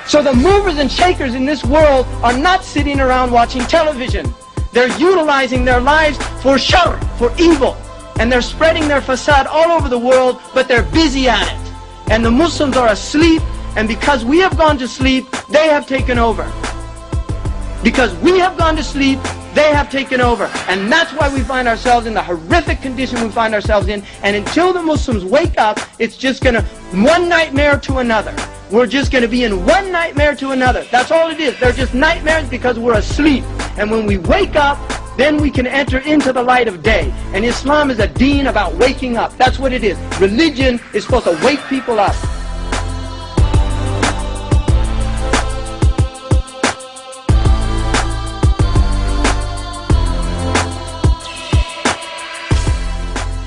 So the movers and shakers in this world are not sitting around watching television. They're utilizing their lives for shar, for evil. And they're spreading their fasad all over the world, but they're busy at it. And the Muslims are asleep, and because we have gone to sleep, they have taken over. Because we have gone to sleep, they have taken over. And that's why we find ourselves in the horrific condition we find ourselves in. And until the Muslims wake up, it's just going to, one nightmare to another. We're just going to be in one nightmare to another. That's all it is. They're just nightmares because we're asleep. And when we wake up, then we can enter into the light of day. And Islam is a deen about waking up. That's what it is. Religion is supposed to wake people up.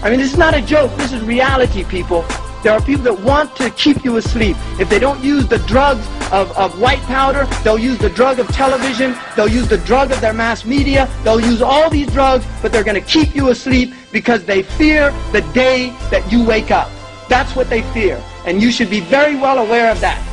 I mean, this is not a joke. This is reality, people. There are people that want to keep you asleep. If they don't use the drugs of white powder, they'll use the drug of television, they'll use the drug of their mass media, they'll use all these drugs, but they're going to keep you asleep because they fear the day that you wake up. That's what they fear. And you should be very well aware of that.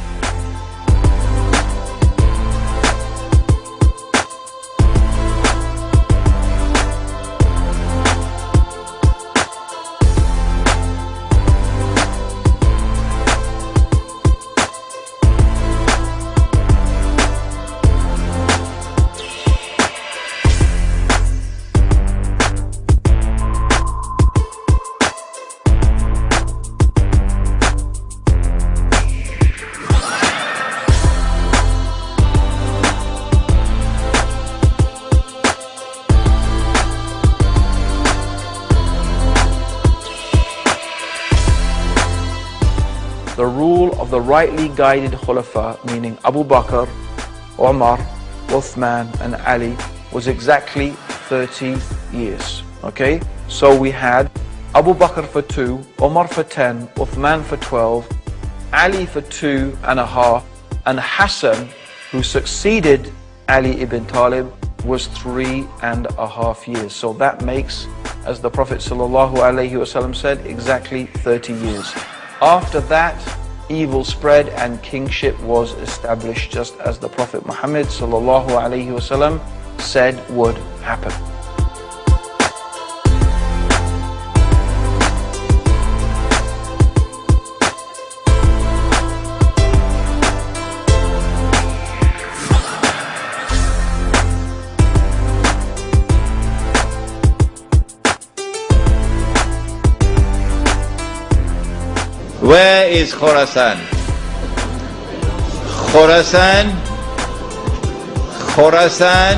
The rule of the rightly guided Khulafa, meaning Abu Bakr, Umar, Uthman and Ali, was exactly 30 years. Okay? So we had Abu Bakr for 2, Umar for 10, Uthman for 12, Ali for 2.5, and Hassan, who succeeded Ali ibn Talib, was 3.5 years. So that makes, as the Prophet ﷺ said, exactly 30 years. After that, evil spread and kingship was established, just as the Prophet Muhammad ﷺ said would happen. Where is Khorasan? Khorasan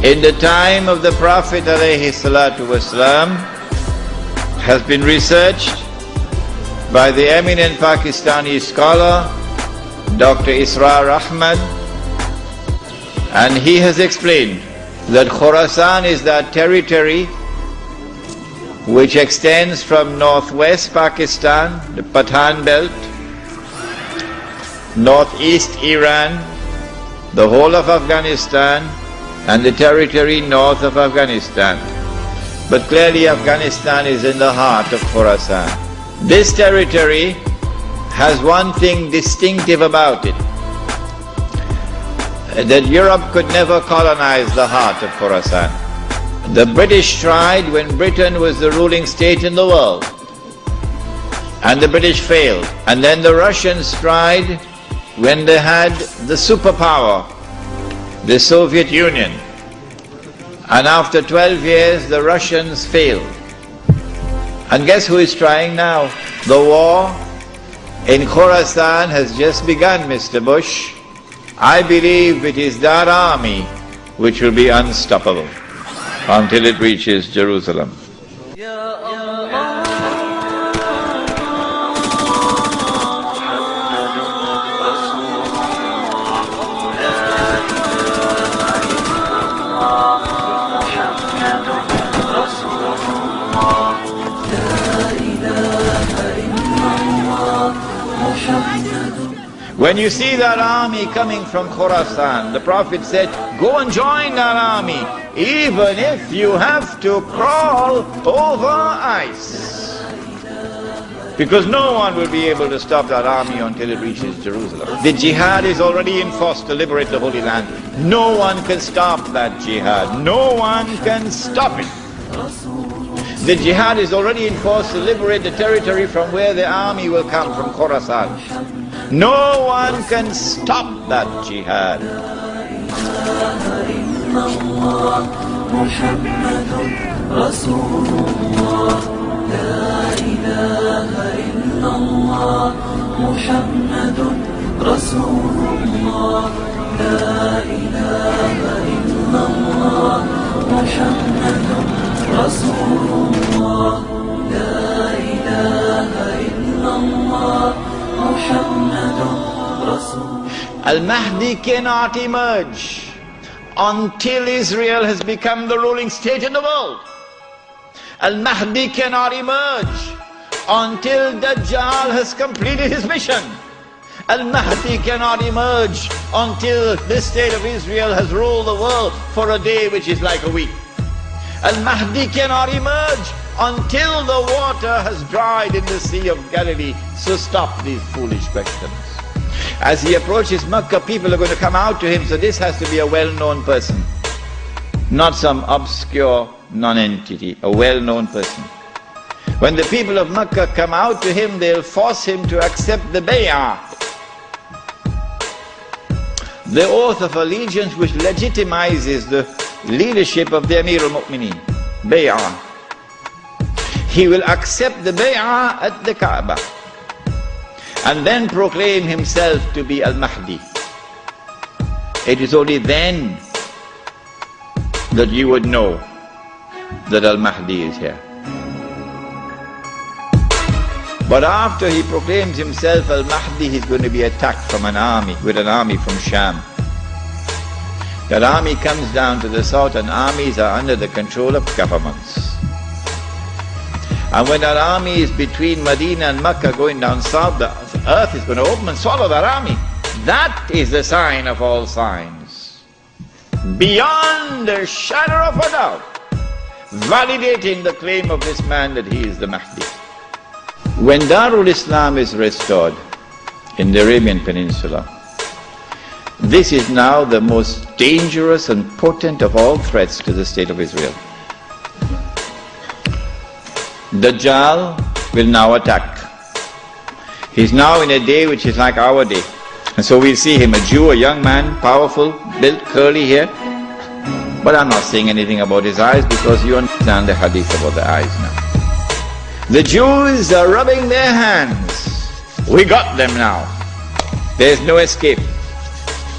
in the time of the Prophet ﷺ has been researched by the eminent Pakistani scholar Dr. Israr Ahmad, and he has explained that Khorasan is that territory which extends from northwest Pakistan, the Pathan belt, northeast Iran, the whole of Afghanistan, and the territory north of Afghanistan. But clearly Afghanistan is in the heart of Khorasan. This territory has one thing distinctive about it, that Europe could never colonize the heart of Khorasan. The British tried when Britain was the ruling state in the world, and the British failed. And then the Russians tried when they had the superpower, the Soviet Union. And after 12 years, the Russians failed. And guess who is trying now? The war in Khorasan has just begun, Mr. Bush. I believe it is that army which will be unstoppable until it reaches Jerusalem. When you see that army coming from Khorasan, the Prophet said, go and join that army, even if you have to crawl over ice. Because no one will be able to stop that army until it reaches Jerusalem. The jihad is already in force to liberate the Holy Land. No one can stop that jihad. No one can stop it. The jihad is already in force to liberate the territory from where the army will come, from Khorasan. No one can stop that jihad. Al Mahdi cannot emerge until Israel has become the ruling state in the world. Al Mahdi cannot emerge until Dajjal has completed his mission. Al Mahdi cannot emerge until the state of Israel has ruled the world for a day which is like a week. Al Mahdi cannot emerge until the water has dried in the Sea of Galilee. So stop these foolish questions. As he approaches Mecca, people are going to come out to him, so this has to be a well-known person, not some obscure non-entity, a well-known person. When the people of Mecca come out to him, they'll force him to accept the bay'ah, the oath of allegiance which legitimizes the leadership of the Amir al-Mu'mineen, bay'ah. He will accept the bay'ah at the Kaaba and then proclaim himself to be Al Mahdi. It is only then that you would know that Al Mahdi is here. But after he proclaims himself Al Mahdi, he's going to be attacked from an army, with an army from Sham. That army comes down to the south, and armies are under the control of governments. And when that army is between Medina and Mecca going down south, the earth is going to open and swallow that army. That is the sign of all signs, beyond a shadow of a doubt, validating the claim of this man that he is the Mahdi. When Darul Islam is restored in the Arabian Peninsula, this is now the most dangerous and potent of all threats to the state of Israel. Dajjal will now attack. He's now in a day which is like our day. And so we see him, a Jew, a young man, powerful, built, curly hair. But I'm not saying anything about his eyes, because you understand the hadith about the eyes now. The Jews are rubbing their hands. We got them now. There's no escape.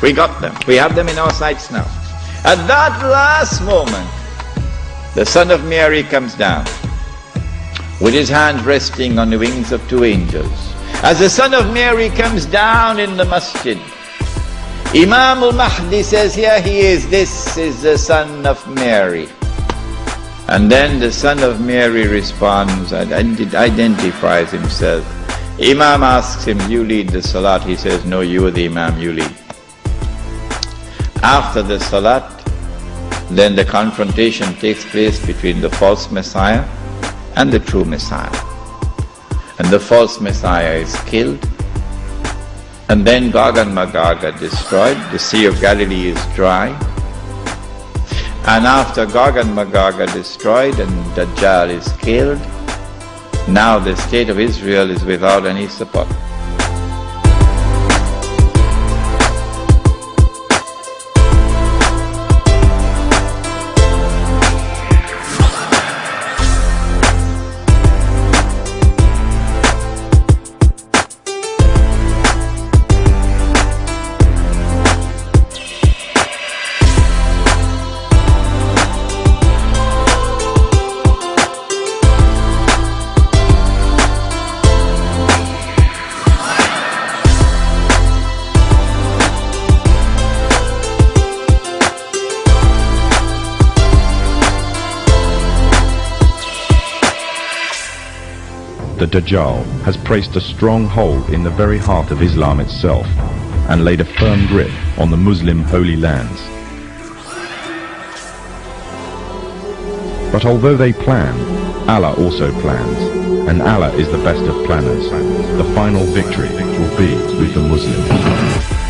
We got them. We have them in our sights now. At that last moment, the Son of Mary comes down, with his hand resting on the wings of two angels. As the Son of Mary comes down in the masjid, Imam Al Mahdi says, here he is, this is the Son of Mary. And then the Son of Mary responds and identifies himself. Imam asks him, you lead the salat? He says, no, you are the Imam, you lead. After the salat, then the confrontation takes place between the false Messiah and the true Messiah. And the false Messiah is killed, and then Gog and Magog are destroyed, the Sea of Galilee is dry, and after Gog and Magog are destroyed and Dajjal is killed, now the state of Israel is without any support. The Dajjal has placed a strong hold in the very heart of Islam itself and laid a firm grip on the Muslim holy lands. But although they plan, Allah also plans, and Allah is the best of planners. The final victory will be with the Muslims.